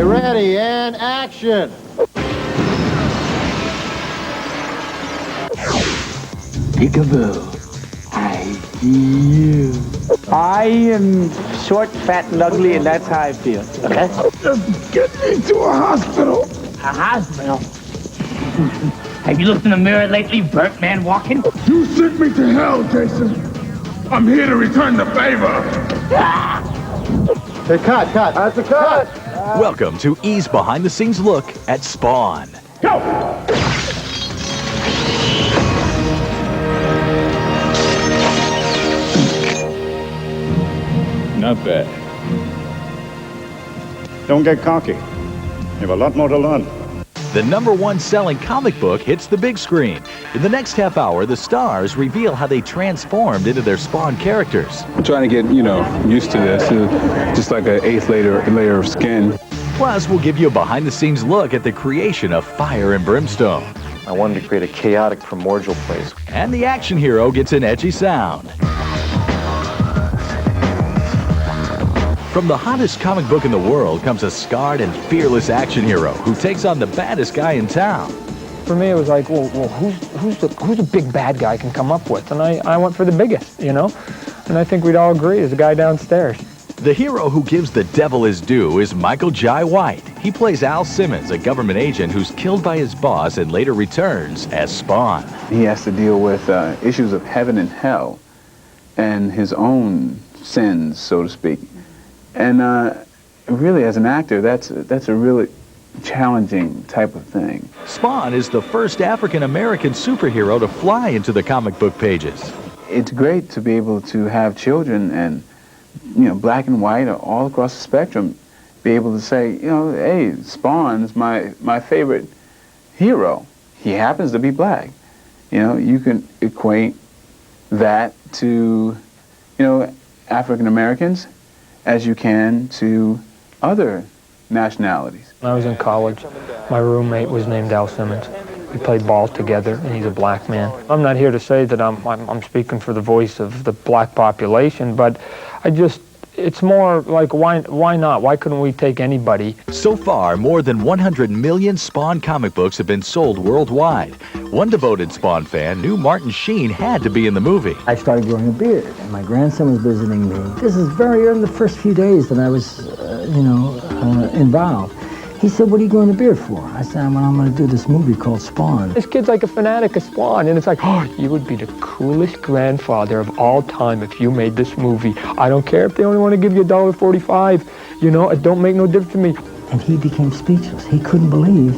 Ready, and action! Peekaboo, I see you. I am short, fat, and ugly, and that's how I feel. Okay? Just get me to a hospital. A hospital? Have you looked in the mirror lately, burnt man walking? You sent me to hell, Jason. I'm here to return the favor. Hey, cut! That's a cut! Welcome to E's behind-the-scenes look at Spawn. Go! Not bad. Don't get cocky. You have a lot more to learn. The #1 selling comic book hits the big screen. In the next half hour, the stars reveal how they transformed into their Spawn characters. I'm trying to get, used to this. Just like an eighth layer of skin. Plus, we'll give you a behind-the-scenes look at the creation of Fire and Brimstone. I wanted to create a chaotic, primordial place. And the action hero gets an edgy sound. From the hottest comic book in the world comes a scarred and fearless action hero who takes on the baddest guy in town. For me, it was like, well, who's the big bad guy I can come up with? And I went for the biggest, And I think we'd all agree, is the guy downstairs. The hero who gives the devil his due is Michael Jai White. He plays Al Simmons, a government agent who's killed by his boss and later returns as Spawn. He has to deal with issues of heaven and hell and his own sins, so to speak. And really, as an actor, that's a really challenging type of thing. Spawn is the first African-American superhero to fly into the comic book pages. It's great to be able to have children and, black and white all across the spectrum, be able to say, hey, Spawn is my favorite hero. He happens to be black. You can equate that to, African Americans as you can to other nationalities. When I was in college, my roommate was named Al Simmons. We played ball together, and he's a black man. I'm not here to say that I'm speaking for the voice of the black population, but it's more like, why not? Why couldn't we take anybody? So far, more than 100 million Spawn comic books have been sold worldwide. One devoted Spawn fan knew Martin Sheen had to be in the movie. I started growing a beard, and my grandson was visiting me. This is very early in the first few days that I was, involved. He said, what are you growing the beard for? I said, well, I'm going to do this movie called Spawn. This kid's like a fanatic of Spawn, and it's like, oh, you would be the coolest grandfather of all time if you made this movie. I don't care if they only want to give you $1.45. It don't make no difference to me. And he became speechless. He couldn't believe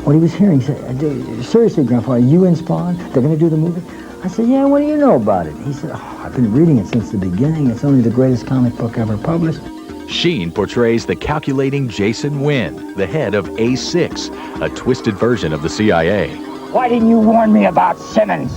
what he was hearing. He said, seriously, Grandpa, are you in Spawn? They're going to do the movie? I said, yeah, what do you know about it? He said, oh, I've been reading it since the beginning. It's only the greatest comic book ever published. Sheen portrays the calculating Jason Wynn, the head of A6, a twisted version of the CIA. Why didn't you warn me about Simmons?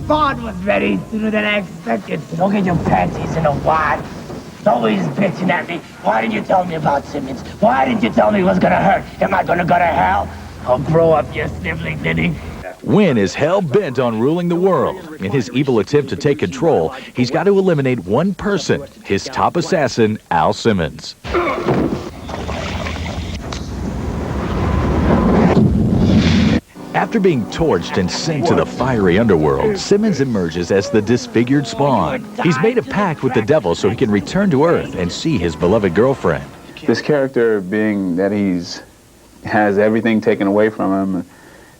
Spawn was ready sooner than I expected. Don't get your panties in a wad. Always bitching at me. Why didn't you tell me about Simmons? Why didn't you tell me it was gonna hurt? Am I gonna go to hell? I'll grow up, you sniveling ninny. Wynn is hell-bent on ruling the world. In his evil attempt to take control, he's got to eliminate one person, his top assassin, Al Simmons. After being torched and sent to the fiery underworld, Simmons emerges as the disfigured Spawn. He's made a pact with the devil so he can return to Earth and see his beloved girlfriend. This character, being that has everything taken away from him,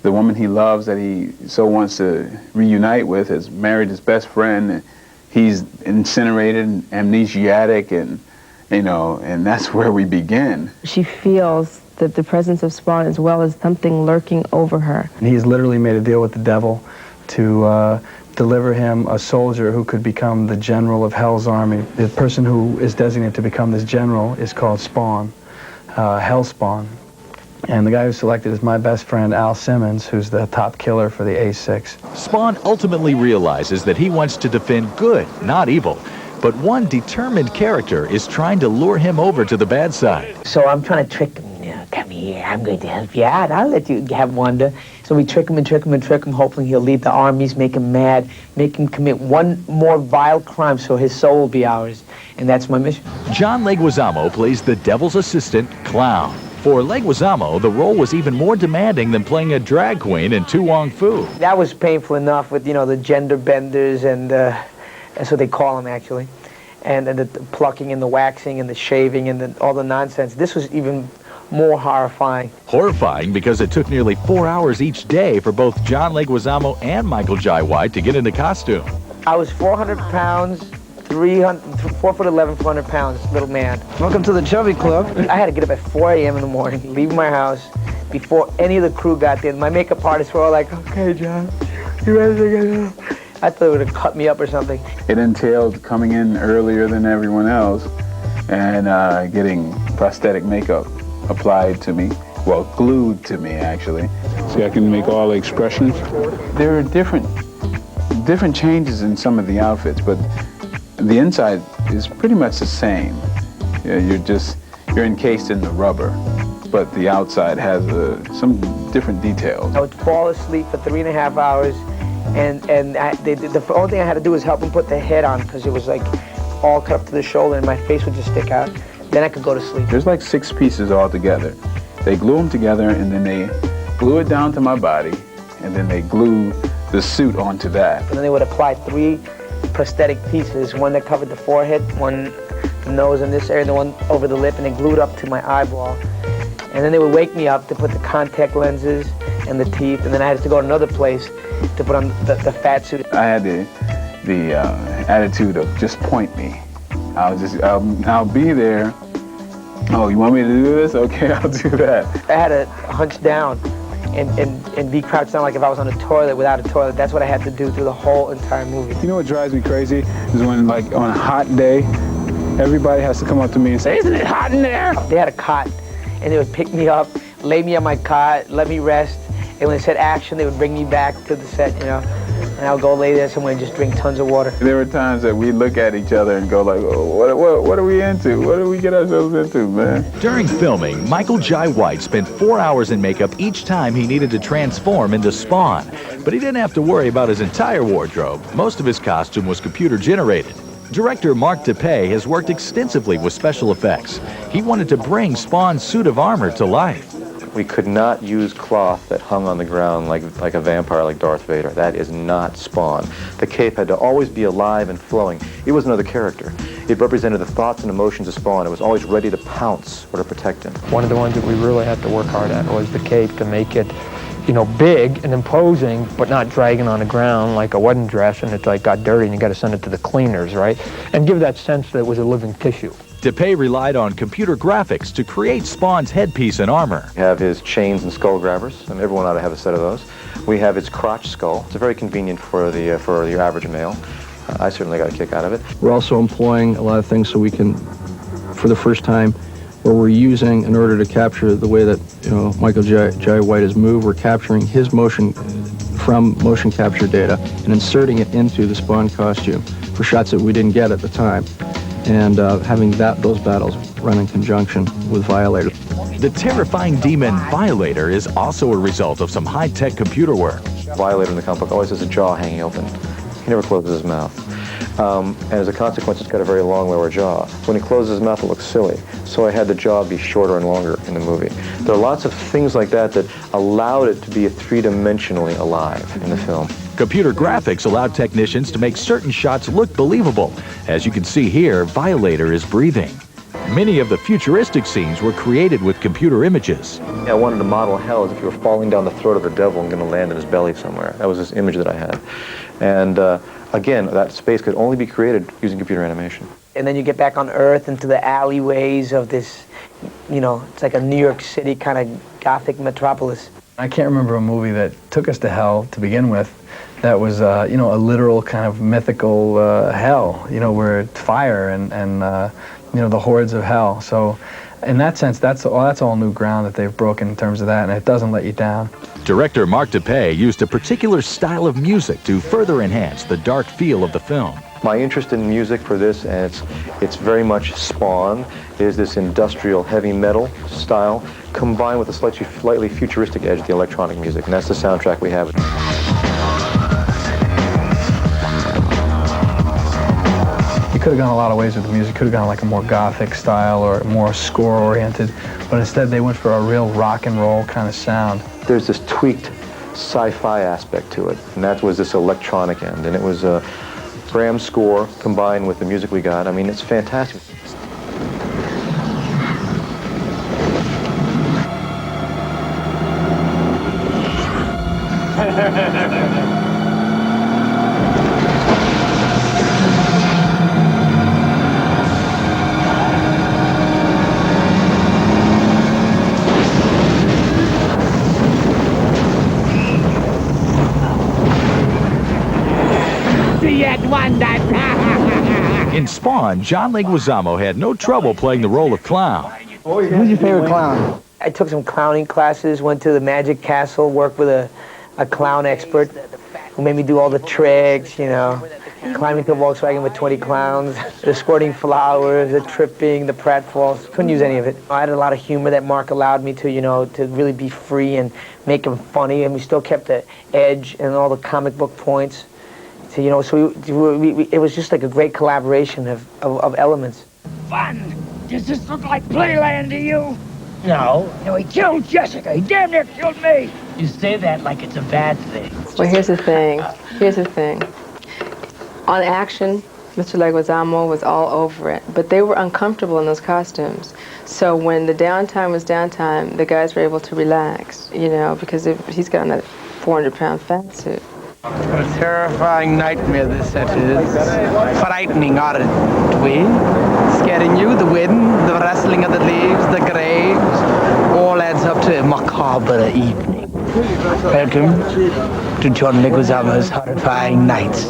the woman he loves that he so wants to reunite with has married his best friend. He's incinerated, amnesiac, and that's where we begin. She feels that the presence of Spawn as well as something lurking over her. And he's literally made a deal with the devil to deliver him a soldier who could become the general of Hell's army. The person who is designated to become this general is called Spawn, Hellspawn. And the guy who's selected is my best friend, Al Simmons, who's the top killer for the A6. Spawn ultimately realizes that he wants to defend good, not evil. But one determined character is trying to lure him over to the bad side. So I'm trying to trick him. Come here, I'm going to help you out. I'll let you have Wanda. So we trick him and trick him and trick him, hoping he'll lead the armies, make him mad, make him commit one more vile crime so his soul will be ours. And that's my mission. John Leguizamo plays the devil's assistant, Clown. For Leguizamo, the role was even more demanding than playing a drag queen in Tu Wong Fu. That was painful enough with, you know, the gender benders and that's what they call them, actually. And the plucking and the waxing and the shaving and all the nonsense. This was even more horrifying. Horrifying because it took nearly 4 hours each day for both John Leguizamo and Michael Jai White to get into costume. I was 400 pounds, 4'11", 400 pounds, little man. Welcome to the Chubby Club. I had to get up at 4 a.m. in the morning, leave my house before any of the crew got there. My makeup artists were all like, okay, John, you ready to get up? I thought it would have cut me up or something. It entailed coming in earlier than everyone else and getting prosthetic makeup applied to me, well, glued to me, actually. See, I can make all the expressions. There are different changes in some of the outfits, but the inside is pretty much the same. Yeah, you're encased in the rubber, but the outside has some different details. I would fall asleep for 3.5 hours, and the only thing I had to do was help him put the head on, because it was like all cut up to the shoulder and my face would just stick out. Then I could go to sleep. There's like 6 pieces all together. They glue them together and then they glue it down to my body and then they glue the suit onto that. And then they would apply 3 prosthetic pieces, one that covered the forehead, one the nose in this area, the one over the lip, and they glued up to my eyeball. And then they would wake me up to put the contact lenses and the teeth, and then I had to go to another place to put on the fat suit. I had the attitude of just point me. I'll be there. Oh, you want me to do this? Okay, I'll do that. I had to hunch down and be crouched down like if I was on a toilet without a toilet. That's what I had to do through the whole entire movie. You know what drives me crazy is when, like, on a hot day, everybody has to come up to me and say, "Isn't it hot in there?" They had a cot, and they would pick me up, lay me on my cot, let me rest, and when they said action, they would bring me back to the set, you know, and I would go lay there somewhere and just drink tons of water. There were times that we look at each other and go like, oh, what are we into? What do we get ourselves into, man? During filming, Michael Jai White spent 4 hours in makeup each time he needed to transform into Spawn. But he didn't have to worry about his entire wardrobe. Most of his costume was computer generated. Director Mark DePay has worked extensively with special effects. He wanted to bring Spawn's suit of armor to life. We could not use cloth that hung on the ground like a vampire, like Darth Vader. That is not Spawn. The cape had to always be alive and flowing. It was another character. It represented the thoughts and emotions of Spawn. It was always ready to pounce or to protect him. One of the ones that we really had to work hard at was the cape, to make it, you know, big and imposing, but not dragging on the ground like a wedding dress, and it's like got dirty and you got to send it to the cleaners, right? And give that sense that it was a living tissue. DePay relied on computer graphics to create Spawn's headpiece and armor. We have his chains and skull grabbers, and everyone ought to have a set of those. We have his crotch skull. It's very convenient for your average male. I certainly got a kick out of it. We're also employing a lot of things so we can, for the first time, where we're using, in order to capture the way that, you know, Michael Jai White has moved, we're capturing his motion from motion capture data and inserting it into the Spawn costume for shots that we didn't get at the time, and having those battles run in conjunction with Violator. The terrifying demon Violator is also a result of some high-tech computer work. Violator in the comic book always has a jaw hanging open. He never closes his mouth. And as a consequence, it's got a very long lower jaw. When he closes his mouth, it looks silly. So I had the jaw be shorter and longer in the movie. There are lots of things like that that allowed it to be three-dimensionally alive in the film. Computer graphics allowed technicians to make certain shots look believable. As you can see here, Violator is breathing. Many of the futuristic scenes were created with computer images. I wanted to model hell as if you were falling down the throat of the devil and going to land in his belly somewhere. That was this image that I had. And again, that space could only be created using computer animation. And then you get back on Earth into the alleyways of this, you know, it's like a New York City kind of gothic metropolis. I can't remember a movie that took us to hell to begin with that was, you know, a literal kind of mythical hell, you know, where it's fire and you know, the hordes of hell. So in that sense, that's all new ground that they've broken in terms of that, and it doesn't let you down. Director Mark DePay used a particular style of music to further enhance the dark feel of the film. My interest in music for this, and it's very much Spawn, is this industrial heavy metal style combined with a slightly futuristic edge of the electronic music, and that's the soundtrack we have. You could have gone a lot of ways with the music. Could have gone like a more gothic style or more score-oriented, but instead they went for a real rock and roll kind of sound. There's this tweaked sci-fi aspect to it, and that was this electronic end, and it was Graham's score combined with the music we got. I mean, it's fantastic. In Spawn, John Leguizamo had no trouble playing the role of clown. Who's your favorite clown? I took some clowning classes, went to the Magic Castle, worked with a clown expert who made me do all the tricks, you know, climbing to a Volkswagen with 20 clowns, the squirting flowers, the tripping, the pratfalls. Couldn't use any of it. I had a lot of humor that Mark allowed me to, you know, to really be free and make him funny, and we still kept the edge and all the comic book points. So, you know, so it was just like a great collaboration of elements. Fun! Does this look like playland to you? No. No, he killed Jessica. He damn near killed me. You say that like it's a bad thing. Well, here's the thing. Here's the thing. On action, Mr. Leguizamo was all over it, but they were uncomfortable in those costumes. So when the downtime was downtime, the guys were able to relax, you know, because he's got on that 400-pound fat suit. What a terrifying nightmare this set is. Frightening, aren't we? Scaring you, the wind, the rustling of the leaves, the graves, all adds up to a macabre evening. Welcome to John Leguizamo's horrifying nights.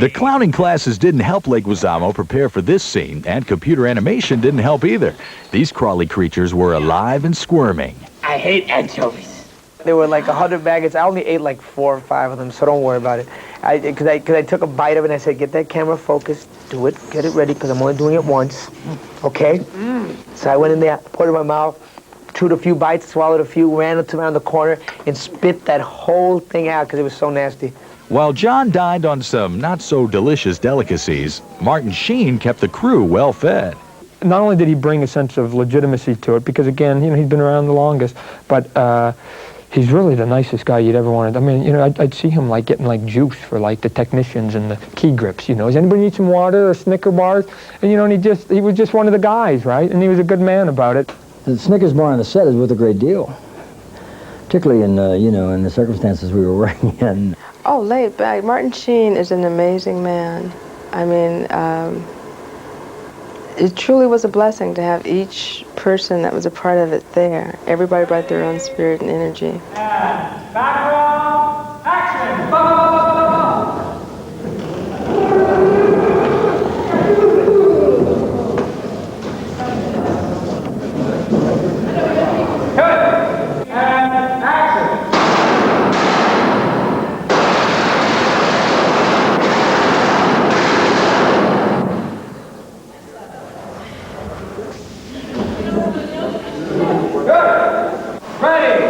The clowning classes didn't help Leguizamo prepare for this scene, and computer animation didn't help either. These crawly creatures were alive and squirming. I hate anchovies. There were like 100 maggots. I only ate like 4 or 5 of them, so don't worry about it. Because I took a bite of it and I said, get that camera focused, do it, get it ready, because I'm only doing it once, okay? So I went in there, put it in my mouth, chewed a few bites, swallowed a few, ran it around the corner, and spit that whole thing out because it was so nasty. While John dined on some not-so-delicious delicacies, Martin Sheen kept the crew well-fed. Not only did he bring a sense of legitimacy to it, because again, you know, he'd been around the longest, but he's really the nicest guy you'd ever wanted. I mean, you know, I'd see him like getting like juice for like the technicians and the key grips, you know. Does anybody need some water or Snicker bars? And you know, and he was just one of the guys, right? And he was a good man about it. The Snickers bar on the set is worth a great deal, particularly in, you know, in the circumstances we were working in. Oh, laid back. Martin Sheen is an amazing man. I mean, it truly was a blessing to have each person that was a part of it there. Everybody brought their own spirit and energy. Background, action! Cut! And action! Ready,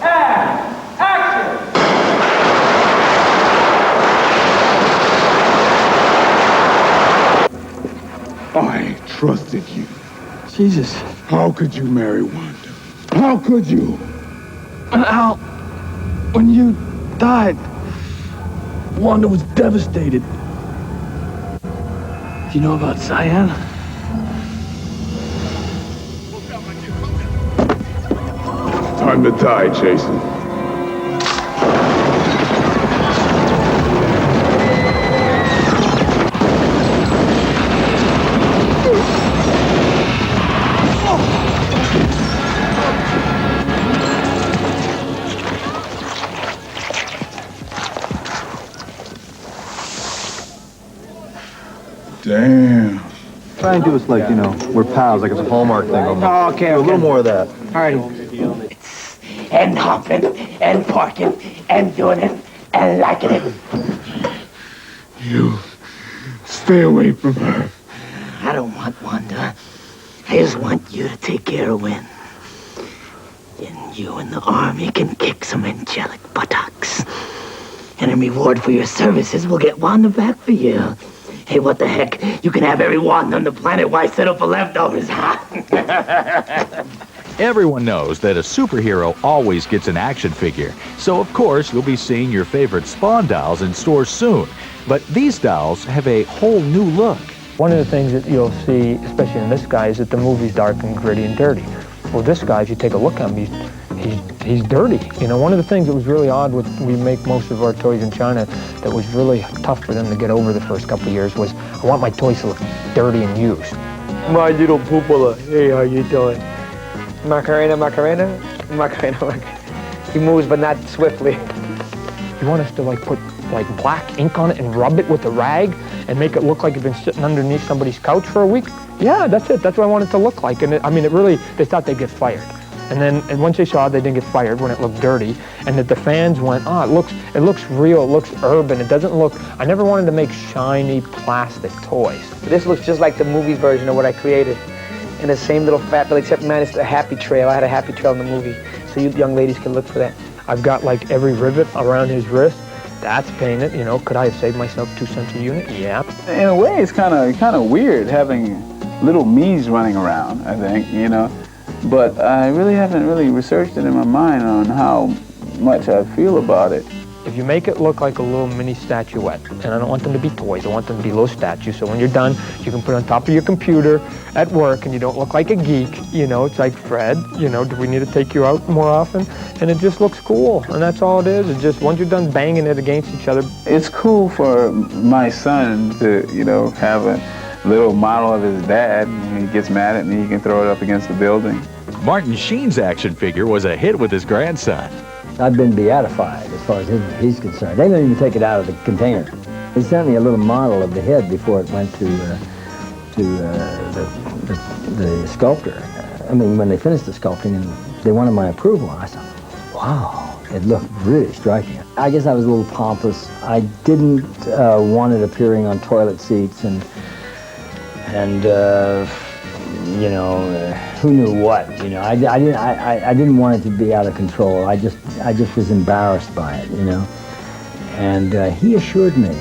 and action! I trusted you. Jesus. How could you marry Wanda? How could you? Al, when you died, Wanda was devastated. Do you know about Cyan? Time to die, Jason. Damn. Try and do us like, you know, we're pals, like it's a Hallmark thing. Oh, okay, A little more of that. All right. And hopping, and parking, and doing it, and liking it. You Stay away from her. I don't want Wanda. I just want you to take care of Wynn. And you and the army can kick some angelic buttocks. And in reward for your services, we'll get Wanda back for you. Hey, what the heck? You can have every Wanda on the planet. Why settle for leftovers, huh? Everyone knows that a superhero always gets an action figure, so of course you'll be seeing your favorite Spawn dolls in stores soon. But these dolls have a whole new look. One of the things that you'll see, especially in this guy, is that the movie's dark and gritty and dirty. Well, this guy, if you take a look at him, he's dirty. You know, one of the things that was really odd with, we make most of our toys in China, that was really tough for them to get over the first couple of years was, I want my toys to look dirty and used. My little poopa, hey, how you doing? Macarena, Macarena, Macarena, Macarena. He moves, but not swiftly. You want us to like put like black ink on it and rub it with a rag and make it look like it's been sitting underneath somebody's couch for a week? Yeah, that's it. That's what I want it to look like. And I mean, it really, they thought they'd get fired. And once they saw it, they didn't get fired when it looked dirty. And that the fans went, oh, it looks real, it looks urban. It doesn't look, I never wanted to make shiny plastic toys. This looks just like the movie version of what I created. In the same little fat bill, except man, it's a happy trail. I had a happy trail in the movie. So you young ladies can look for that. I've got like every rivet around his wrist. That's painted, you know. Could I have saved myself 2 cents a unit? Yeah. In a way, it's kind of weird having little me's running around, I think, you know. But I really haven't really researched it in my mind on how much I feel about it. If you make it look like a little mini statuette, and I don't want them to be toys, I want them to be little statues, so when you're done, you can put it on top of your computer at work and you don't look like a geek, you know, it's like, Fred, you know, do we need to take you out more often? And it just looks cool, and that's all it is. It's just, once you're done banging it against each other. It's cool for my son to, you know, have a little model of his dad. When he gets mad at me, he can throw it up against the building. Martin Sheen's action figure was a hit with his grandson. I've been beatified as far as he's concerned. They didn't even take it out of the container. They sent me a little model of the head before it went to the sculptor. I mean, when they finished the sculpting and they wanted my approval, I thought, wow, it looked really striking. I guess I was a little pompous. I didn't want it appearing on toilet seats and you know, who knew what? You know, I didn't want it to be out of control. I just was embarrassed by it, you know. And he assured me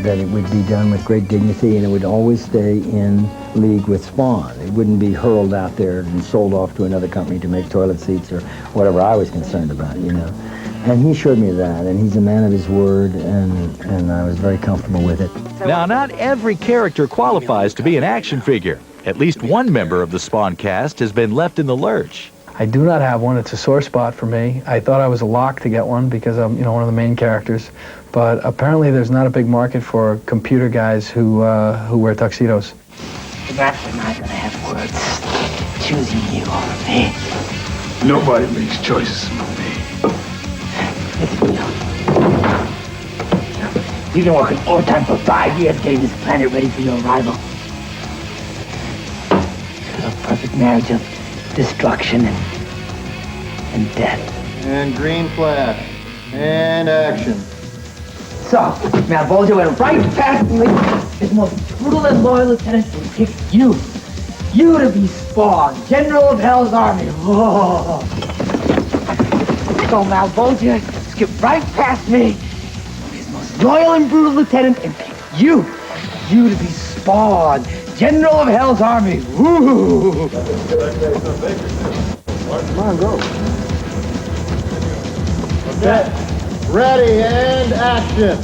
that it would be done with great dignity and it would always stay in league with Spawn. It wouldn't be hurled out there and sold off to another company to make toilet seats or whatever I was concerned about, you know. And he assured me of that, and he's a man of his word, and I was very comfortable with it. Now, not every character qualifies to be an action figure. At least one member of the Spawn cast has been left in the lurch. I do not have one. It's a sore spot for me. I thought I was a lock to get one because I'm, you know, one of the main characters. But apparently there's not a big market for computer guys who wear tuxedos. Perhaps we're not gonna have words choosing you over me. Nobody makes choices for me. You've been working overtime for 5 years getting this planet ready for your arrival. A perfect marriage of destruction and death. And green flag. And action. So, Malvolio went right past me. His most brutal and loyal lieutenant picked you. You to be Spawn, General of Hell's Army. Whoa. So Malvolio skipped right past me. His most loyal and brutal lieutenant and picked you. You to be Spawn, General of Hell's Army. Woo! Come on, go. Set. Ready and action.